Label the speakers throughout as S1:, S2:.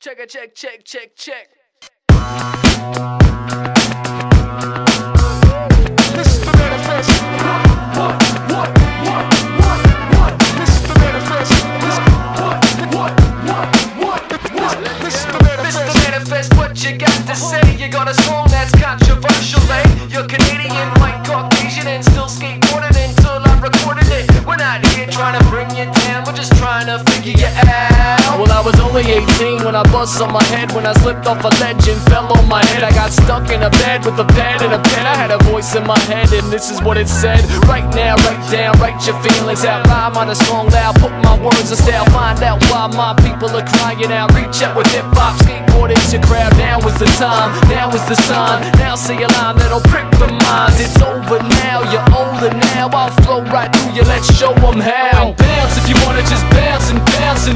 S1: Check it, check, check, check, check.
S2: This is the manifest. What? This is the manifest. This is the manifest.
S1: Mr. Manifest, what you got to say? You got a song that's controversial, eh? You're Canadian, white, Caucasian, and still skateboarding until I recorded it. We're not here trying to bring you down, we're just trying to figure you out. Well, I was only 18 when I bust on my head, when I slipped off a ledge and fell on my head. I got stuck in a bed with a pad and a pen. I had a voice in my head and this is what it said. Right now, write down, write your feelings out. Rhyme on a song loud, put my words in style. Find out why my people are crying out. Reach out with hip-hop, skateboard is your crowd. Now is the time, now is the sign. Now say a line that'll prick the minds. It's over now, you're older now. I'll flow right through you, let's show them how. Bounce if you wanna just bounce and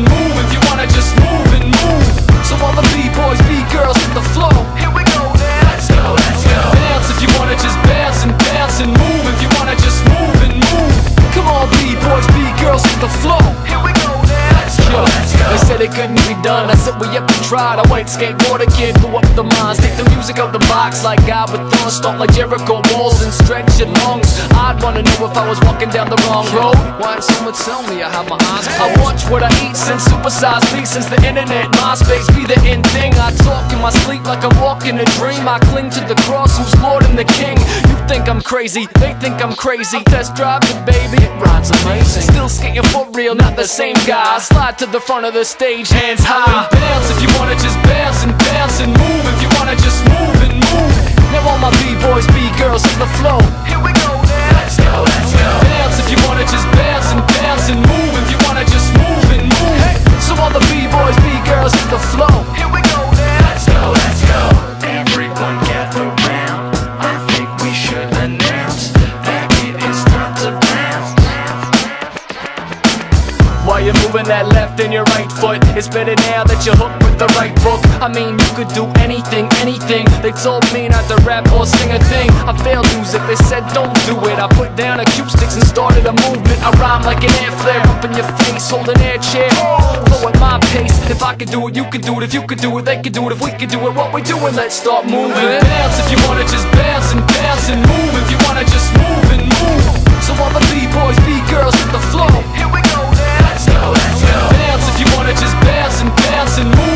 S1: move if you wanna just move and move. So all the B-boys, B-girls hit the flow. Here we go now. Let's go, let's go. Bounce if you wanna just bounce and move if you wanna just move and move. Come on B-boys, B-girls hit the flow. Here we go now. Let's go, let's go. They said it couldn't be done, I said we up and tried. A white skateboarder kid blew up the minds. Take the music out the box like God with thorns. Stomp like Jericho walls and stretch your lungs. I'd wanna know if I was walking down the wrong road. Why didn't someone tell me I have my eyes closed? I watch what I eat since supersized me. Since the internet, MySpace be the in thing. I talk in my sleep like I'm walking a dream. I cling to the cross who's Lord and the King. You think I'm crazy, they think I'm crazy. Test drive it, baby, it rides amazing. Still skating for real, not the same guy. Slide to the front of the stage, hands high. Bounce if you wanna just bounce and move if you wanna just move and move. Now all my B-boys, B-girls hit the flow. Here we go now. Let's go, let's go. Bounce if you wanna just bounce and move if you wanna just move and move. Hey. So all the B-boys, B-girls hit the flow. Here we go now. Let's go, let's go.
S3: Everyone gather round. I think we should announce that it is time to bounce.
S1: While you're moving that left and your right foot, it's better now that you're hooked with the right book. I mean, you could do anything, anything. They told me not to rap or sing a thing. I failed music, they said don't do it. I put down acoustics and started a movement. I rhyme like an air flare up in your face, hold an air chair. Flow at my pace. If I could do it, you could do it. If you could do it, they could do it. If we could do it, what we doing? Let's start moving. Bounce if you wanna just bounce and move if you wanna just move and move. So all the B-boys, B-girls hit the flow. Here we go now. Let's go, let's go. Bounce if you wanna just bounce and move